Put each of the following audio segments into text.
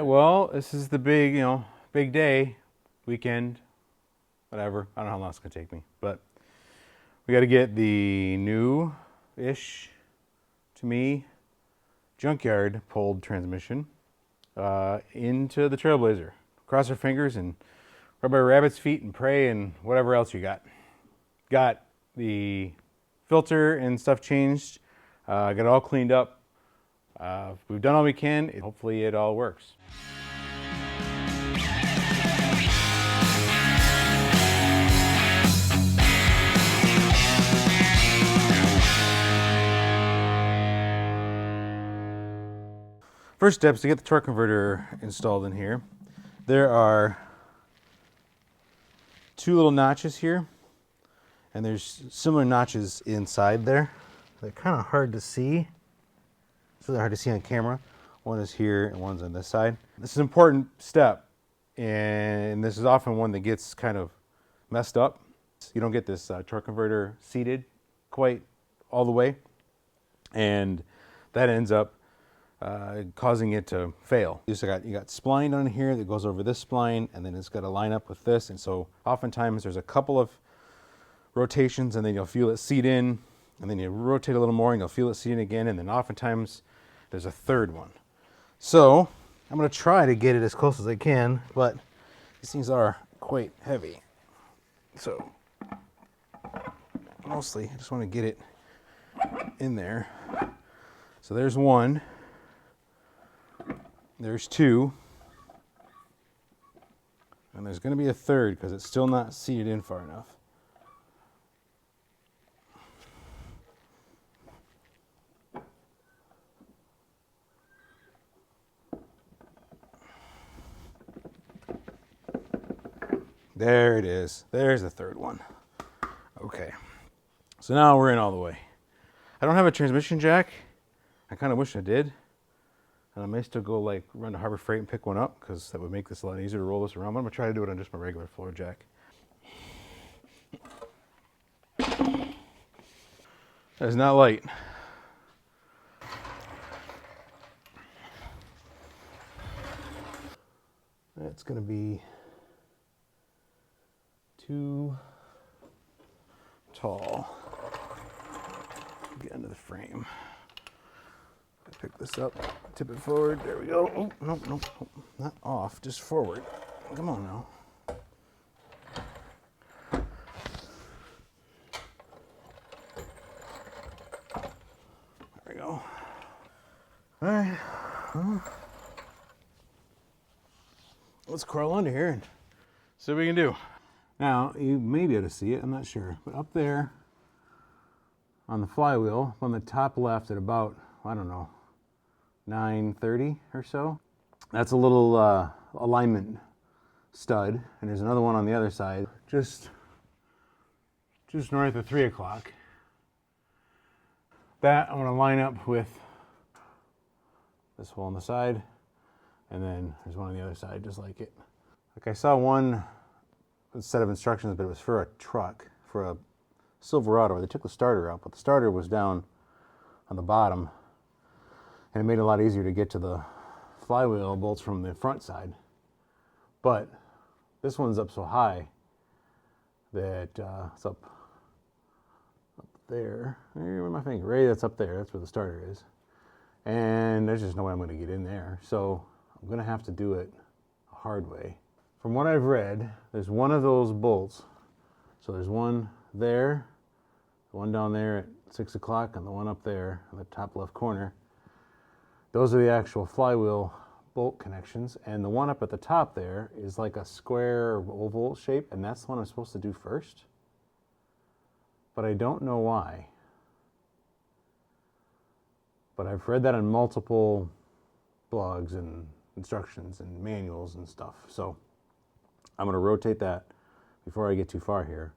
Well, this is the big, big day, weekend, whatever. I don't know how long it's gonna take me, but we got to get the new-ish, to me, Junkyard pulled transmission into the Trailblazer. Cross our fingers and rub our rabbit's feet and pray and whatever else you got. Got the filter and stuff changed. Got it all cleaned up. We've done all we can. Hopefully it all works. First step is to get the torque converter installed in here. There are two little notches here, and there's similar notches inside there. They're kind of hard to see. It's really hard to see on camera. One is here and one's on this side. This is an important step, and this is often one that gets kind of messed up. You don't get this torque converter seated quite all the way, and that ends up causing it to fail. You got spline on here that goes over this spline, and then it's got to line up with this. And so oftentimes there's a couple of rotations, and then you'll feel it seat in, and then you rotate a little more, and you'll feel it seat in again, and then oftentimes there's a third one. So I'm going to try to get it as close as I can, but these things are quite heavy. So mostly I just want to get it in there. So there's one. There's two, and there's going to be a third because it's still not seated in far enough. There it is. There's the third one. Okay, so now we're in all the way. I don't have a transmission jack. I kind of wish I did. And I may still go run to Harbor Freight and pick one up because that would make this a lot easier to roll this around. But I'm going to try to do it on just my regular floor jack. That is not light. That's going to be too tall. Get under the frame. Pick this up, tip it forward. There we go. Oh, nope, nope, nope. Not off, just forward. Come on now. There we go. All right. Well, let's crawl under here and see what we can do. Now, you may be able to see it, I'm not sure, but up there on the flywheel, on the top left at about, I don't know, 930 or so. That's a little alignment stud, and there's another one on the other side, just north of 3 o'clock. That I'm going to line up with this hole on the side, and then there's one on the other side just like it. Like I saw one set of instructions, but it was for a truck, for a Silverado. They took the starter out, but the starter was down on the bottom, and it made it a lot easier to get to the flywheel bolts from the front side. But this one's up so high that it's up there. Where's my finger? Right, that's up there. That's where the starter is. And there's just no way I'm going to get in there. So I'm going to have to do it a hard way. From what I've read, there's one of those bolts. So there's one there, one down there at 6 o'clock, and the one up there in the top left corner. Those are the actual flywheel bolt connections, and the one up at the top there is like a square or oval shape, and that's the one I'm supposed to do first. But I don't know why. But I've read that on multiple blogs and instructions and manuals and stuff. So I'm going to rotate that before I get too far here.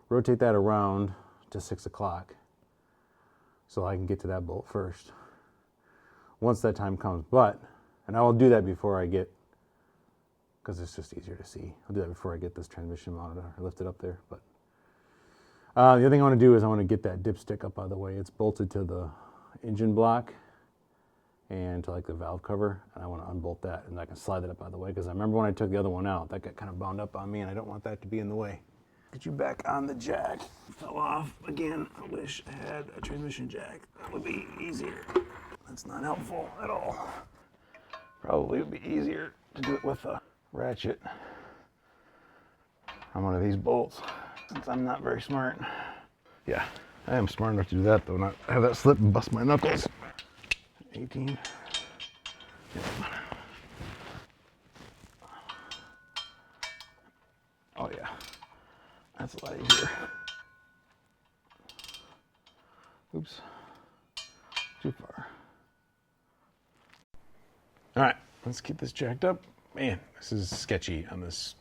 Rotate that around to 6 o'clock so I can get to that bolt first once that time comes. And I will do that before I get, because it's just easier to see. I'll do that before I get this transmission mounted or lifted up there. But the other thing I want to do is I want to get that dipstick up out of the way. It's bolted to the engine block, and to like the valve cover, and I want to unbolt that, and I can slide that up out of the way, because I remember when I took the other one out, that got kind of bound up on me, and I don't want that to be in the way. Get you back on the jack. Fell off again. I wish I had a transmission jack. That would be easier. That's not helpful at all. Probably would be easier to do it with a ratchet on one of these bolts, since I'm not very smart. Yeah, I am smart enough to do that, though, not have that slip and bust my knuckles. 18. Yep. Oh yeah, that's a lot easier. Oops, too far. All right, let's get this jacked up. Man, this is sketchy on this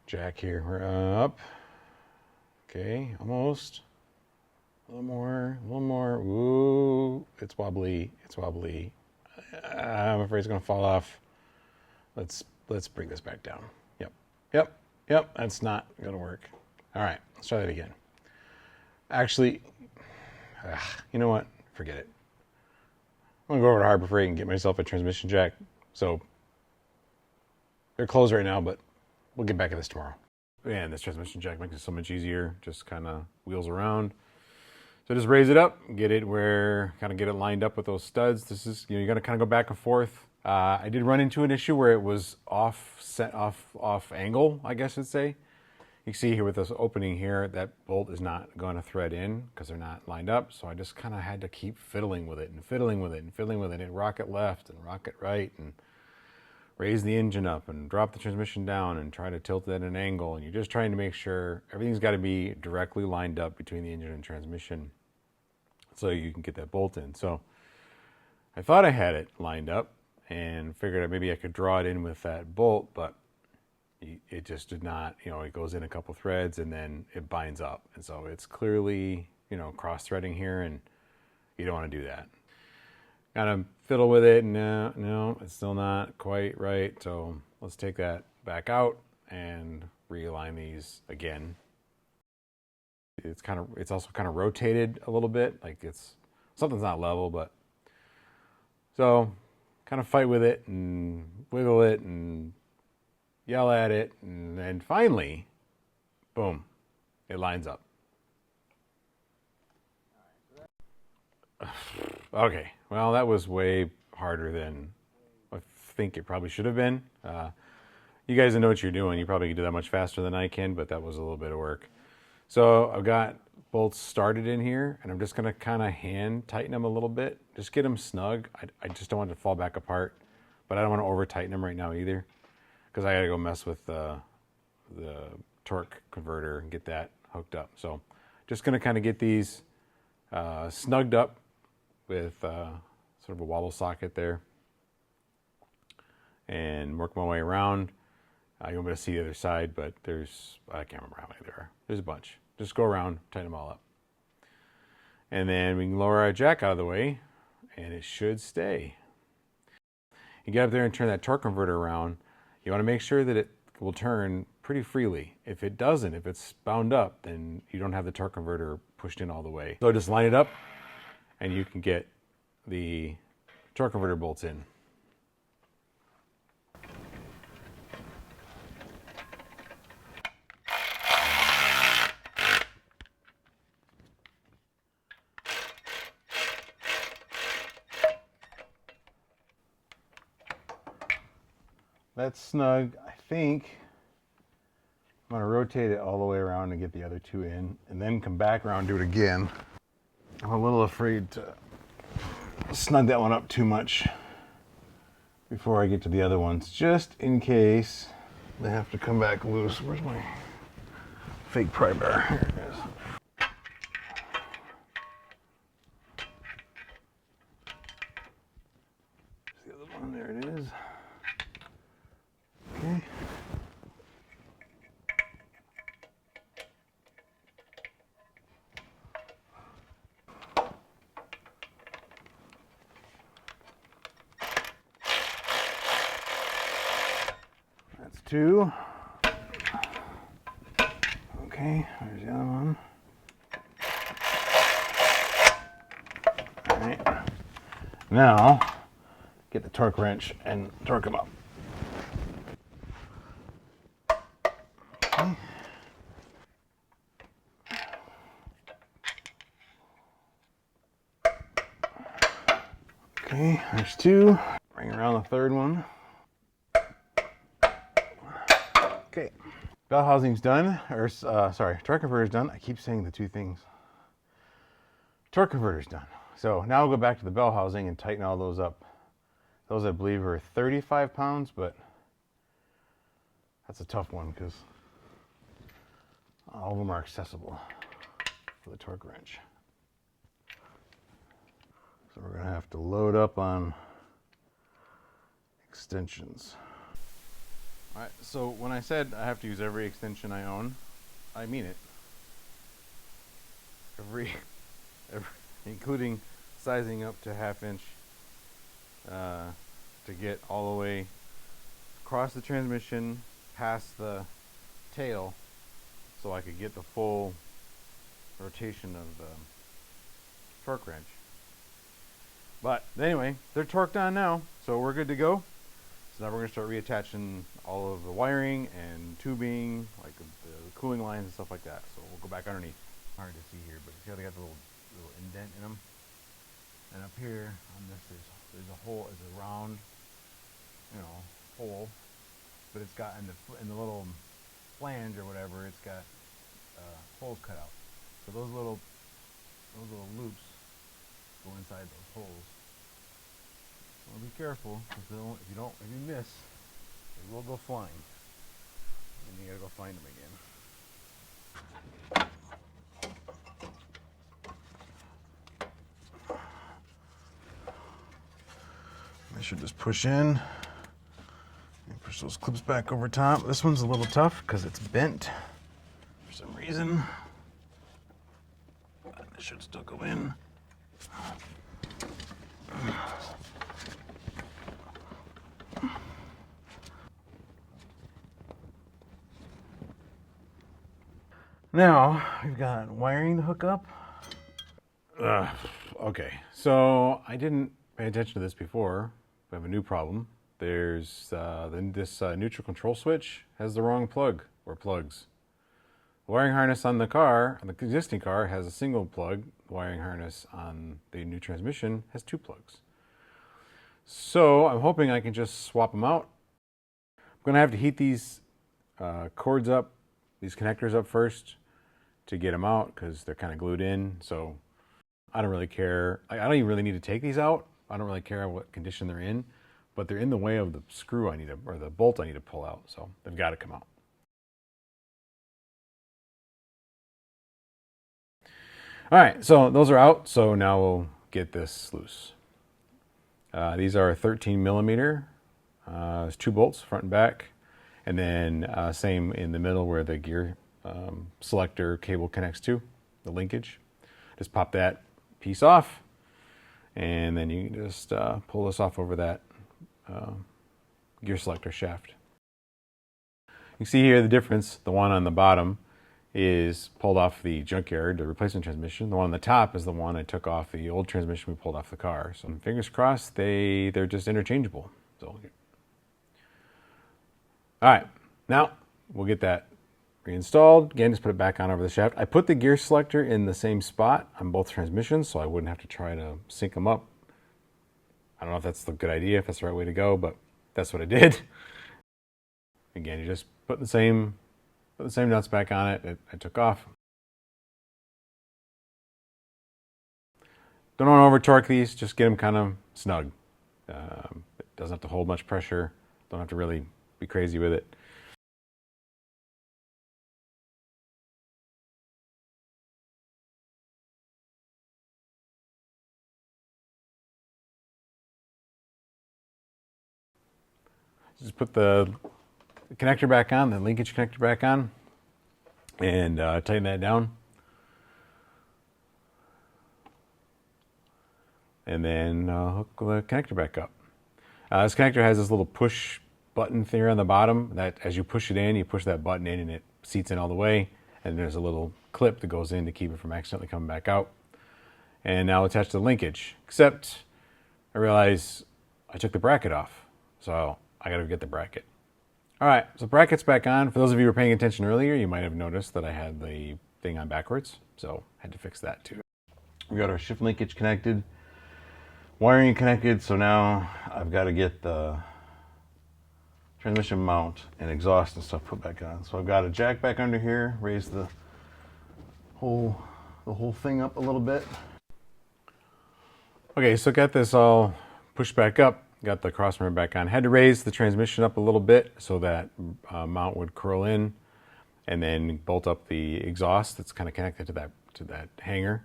jack here. We're up. Okay, almost. A little more. Ooh, it's wobbly. It's wobbly. I'm afraid it's gonna fall off. Let's bring this back down. Yep. That's not gonna work. All right, let's try that again. Actually, you know what? Forget it. I'm gonna go over to Harbor Freight and get myself a transmission jack. So they're closed right now, but we'll get back to this tomorrow. Man, this transmission jack makes it so much easier. Just kind of wheels around. So just raise it up, get it where, kind of get it lined up with those studs. This is, you got to kind of go back and forth. I did run into an issue where it was off angle, I guess I'd say. You can see here with this opening here, that bolt is not going to thread in because they're not lined up. So I just kind of had to keep fiddling with it and fiddling with it and fiddling with it, and rock it left and rock it right, and raise the engine up and drop the transmission down and try to tilt it at an angle. And you're just trying to make sure everything's got to be directly lined up between the engine and transmission, so you can get that bolt in. So I thought I had it lined up and figured out maybe I could draw it in with that bolt, but it just did not. It goes in a couple threads and then it binds up. And so it's clearly, cross-threading here, and you don't want to do that. Kind of fiddle with it, and no, it's still not quite right. So let's take that back out and realign these again. It's also kind of rotated a little bit, like something's not level, but so kind of fight with it and wiggle it and yell at it, and then finally, boom, it lines up. Okay, well, that was way harder than I think it probably should have been. You guys know what you're doing. You probably can do that much faster than I can, but that was a little bit of work. So I've got bolts started in here, and I'm just going to kind of hand tighten them a little bit. Just get them snug. I just don't want it to fall back apart, but I don't want to over tighten them right now either, because I got to go mess with the torque converter and get that hooked up. So just going to kind of get these snugged up with sort of a wobble socket there, and work my way around. You won't be able to see the other side, but I can't remember how many there are. There's a bunch. Just go around, tighten them all up. And then we can lower our jack out of the way, and it should stay. You get up there and turn that torque converter around. You want to make sure that it will turn pretty freely. If it doesn't, if it's bound up, then you don't have the torque converter pushed in all the way. So just line it up, and you can get the torque converter bolts in. That's snug. I think I'm going to rotate it all the way around and get the other two in, and then come back around and do it again. I'm a little afraid to snug that one up too much before I get to the other ones, just in case they have to come back loose. Where's my fake pry bar? Here it is. The other one, there it is. Okay. That's two. Okay, there's the other one. All right. Now, get the torque wrench and torque them up. Okay. Okay, there's two. Bring around the third one. Okay. Bell housing's done, or sorry, torque converter's done. I keep saying the two things. Torque converter's done. So now we'll go back to the bell housing and tighten all those up. Those I believe are 35 pounds, but that's a tough one because all of them are accessible for the torque wrench. So we're gonna have to load up on extensions. All right, so when I said I have to use every extension I own, I mean it. Every including sizing up to 1/2 inch to get all the way across the transmission, past the tail, so I could get the full rotation of the torque wrench. But anyway, they're torqued on now, so we're good to go. So now we're going to start reattaching all of the wiring and tubing, like the cooling lines and stuff like that. So we'll go back underneath. Hard to see here, but see how they got the little indent in them? And up here on this, there's a hole, it's a round, hole, but it's got in the little flange or whatever, it's got holes cut out. So those little loops go inside those holes. So be careful, because if you miss, they will go flying, and you gotta go find them again. I should just push in and push those clips back over top. This one's a little tough because it's bent for some reason. This should still go in. Now we've got wiring to hook up. Okay, so I didn't pay attention to this before. We have a new problem. There's this neutral control switch has the wrong plug or plugs. The wiring harness on the existing car, has a single plug. The wiring harness on the new transmission has 2 plugs. So I'm hoping I can just swap them out. I'm going to have to heat these cords up, these connectors up first to get them out because they're kind of glued in. So I don't really care. I don't even really need to take these out. I don't really care what condition they're in, but they're in the way of the screw or the bolt I need to pull out. So they've got to come out. All right, so those are out. So now we'll get this loose. These are 13 millimeter. There's 2 bolts, front and back. And then same in the middle where the gear selector cable connects to, the linkage. Just pop that piece off. And then you can just pull this off over that gear selector shaft. You can see here the difference. The one on the bottom is pulled off the Junkyard, the replacement transmission. The one on the top is the one I took off the old transmission we pulled off the car. So fingers crossed they're just interchangeable. So, all right, now we'll get that reinstalled. Again, just put it back on over the shaft. I put the gear selector in the same spot on both transmissions so I wouldn't have to try to sync them up. I don't know if that's the good idea, if that's the right way to go, but that's what I did. Again, you just put the same nuts back on it. I took off. Don't want to over torque these, just get them kind of snug. It doesn't have to hold much pressure. Don't have to really be crazy with it. Just put the connector back on, the linkage connector back on, and tighten that down. And then hook the connector back up. This connector has this little push button here on the bottom that as you push it in, you push that button in and it seats in all the way. And there's a little clip that goes in to keep it from accidentally coming back out. And now attach the linkage, except I realized I took the bracket off. So I gotta get the bracket. All right, so bracket's back on. For those of you who were paying attention earlier, you might have noticed that I had the thing on backwards. So I had to fix that too. We got our shift linkage connected, wiring connected. So now I've got to get the transmission mount and exhaust and stuff put back on. So I've got a jack back under here, raise the whole thing up a little bit. Okay, so got this all pushed back up, got the cross member back on. Had to raise the transmission up a little bit so that mount would curl in, and then bolt up the exhaust that's kind of connected to that hanger.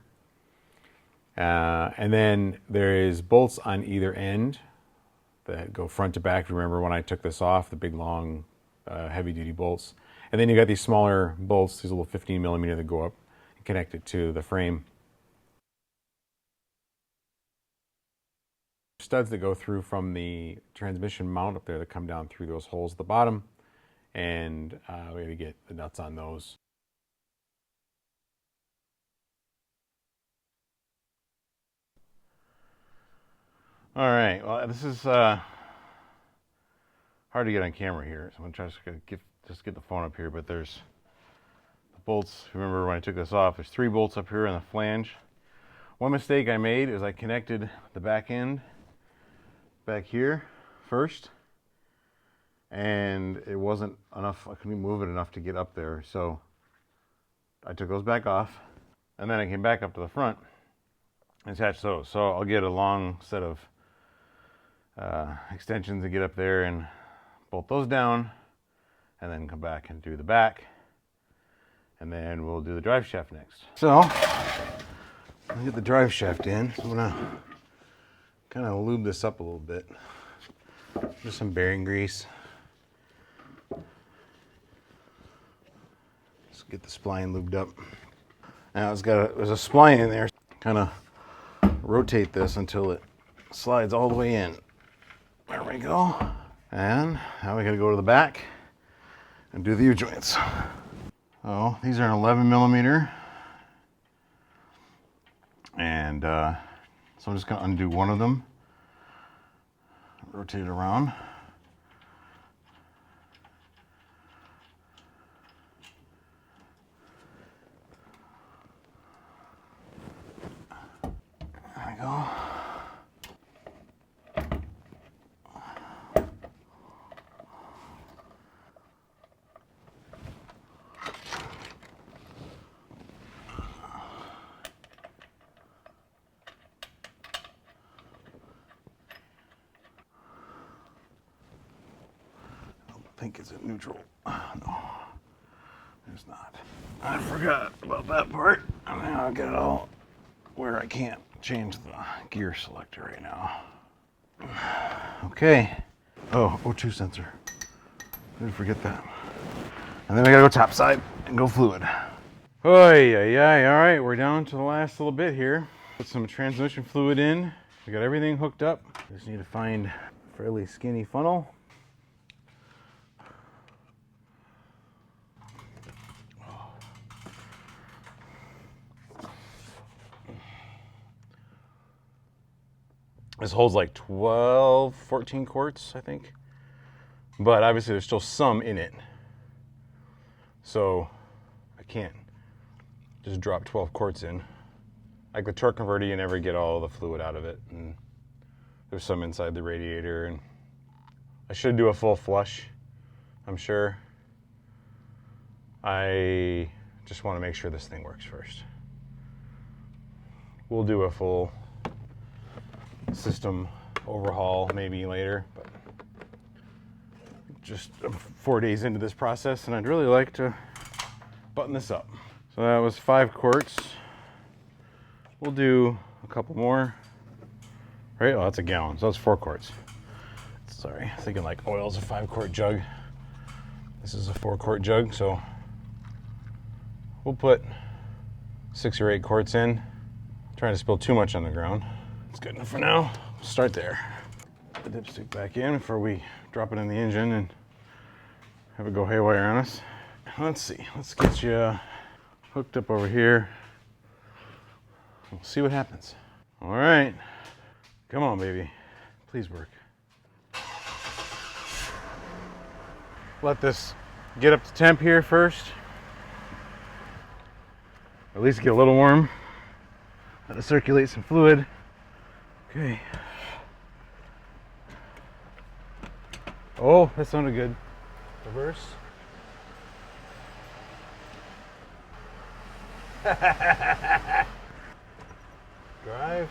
And then there is bolts on either end that go front to back. Remember when I took this off, the big long heavy duty bolts. And then you got these smaller bolts, these little 15 millimeter that go up and connect it to the frame. Studs that go through from the transmission mount up there that come down through those holes at the bottom. And we got to get the nuts on those. All right, well, this is hard to get on camera here, so I'm gonna try to just get the phone up here, but there's the bolts. Remember when I took this off, there's 3 bolts up here on the flange. One mistake I made is I connected the back end back here first, and it wasn't enough, I couldn't move it enough to get up there, so I took those back off, and then I came back up to the front and attached those. So I'll get a long set of extensions to get up there and bolt those down, and then come back and do the back, and then we'll do the drive shaft next. So I'll get the drive shaft in. So I'm gonna kind of lube this up a little bit. Just some bearing grease. Let's get the spline lubed up. Now there's a spline in there. Kind of rotate this until it slides all the way in. There we go. And now we gotta go to the back and do the U-joints. Oh, these are an 11 millimeter. And so I'm just gonna undo one of them. Rotate it around. There we go. I think it's a neutral. No, there's not. I forgot about that part. And now I'll get it all where I can't change the gear selector right now. Okay. Oh, O2 sensor. Didn't forget that. And then we gotta go top side and go fluid. Oh yeah. All right, we're down to the last little bit here. Put some transmission fluid in. We got everything hooked up. Just need to find a fairly skinny funnel. This holds like 12, 14 quarts, I think. But obviously there's still some in it. So I can't just drop 12 quarts in. Like the torque converter, you never get all the fluid out of it. And there's some inside the radiator. And I should do a full flush, I'm sure. I just want to make sure this thing works first. We'll do a full system overhaul maybe later, but just 4 days into this process, and I'd really like to button this up. So that was 5 quarts. We'll do a couple more. Right? Oh, that's a gallon, so that's 4 quarts. Sorry, thinking like oil's a 5-quart jug. This is a 4-quart jug, so we'll put 6 or 8 quarts in. Trying to spill too much on the ground. It's good enough for now. Start there. Put the dipstick back in before we drop it in the engine and have it go haywire on us. Let's see. Let's get you hooked up over here. We'll see what happens. All right. Come on, baby. Please work. Let this get up to temp here first. At least get a little warm. Let it circulate some fluid. Okay. Oh, that sounded good. Reverse. Drive.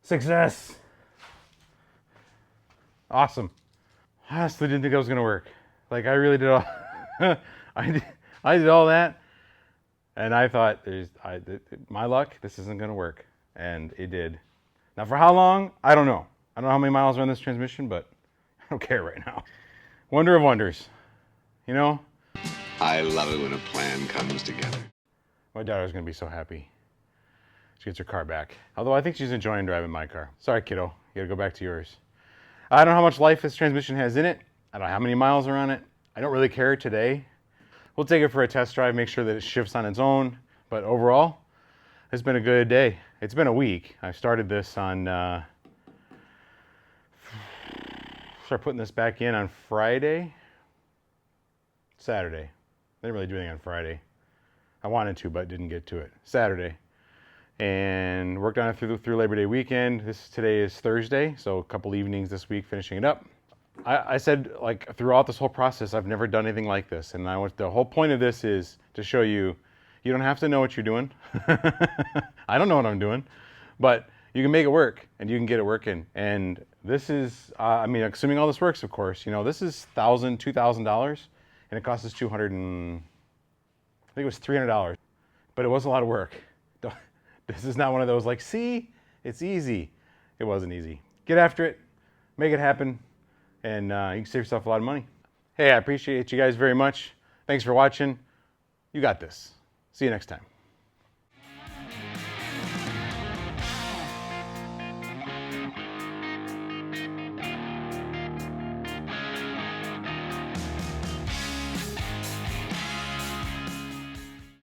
Success. Awesome. I honestly didn't think that was gonna work. Like, I really did all I did all that, and I thought my luck, this isn't gonna work, and it did. Now, for how long? I don't know. I don't know how many miles are on this transmission, but I don't care right now. Wonder of wonders, you know? I love it when a plan comes together. My daughter's gonna be so happy. She gets her car back. Although I think she's enjoying driving my car. Sorry, kiddo. You gotta go back to yours. I don't know how much life this transmission has in it. I don't know how many miles are on it. I don't really care today. We'll take it for a test drive, make sure that it shifts on its own. But overall, it's been a good day. It's been a week. I started this on, started putting this back in on Friday, Saturday. I didn't really do anything on Friday. I wanted to, but didn't get to it. Saturday. And worked on it through Labor Day weekend. Today is Thursday, so a couple evenings this week finishing it up. I said, like, throughout this whole process, I've never done anything like this. And the whole point of this is to show you, you don't have to know what you're doing. I don't know what I'm doing, but you can make it work and you can get it working. And this is, I mean, assuming all this works, of course, you know, this is $1,000, $2,000, and it cost us I think it was $300, but it was a lot of work. This is not one of those like, see, it's easy. It wasn't easy. Get after it, make it happen, and you can save yourself a lot of money. Hey, I appreciate you guys very much. Thanks for watching. You got this. See you next time.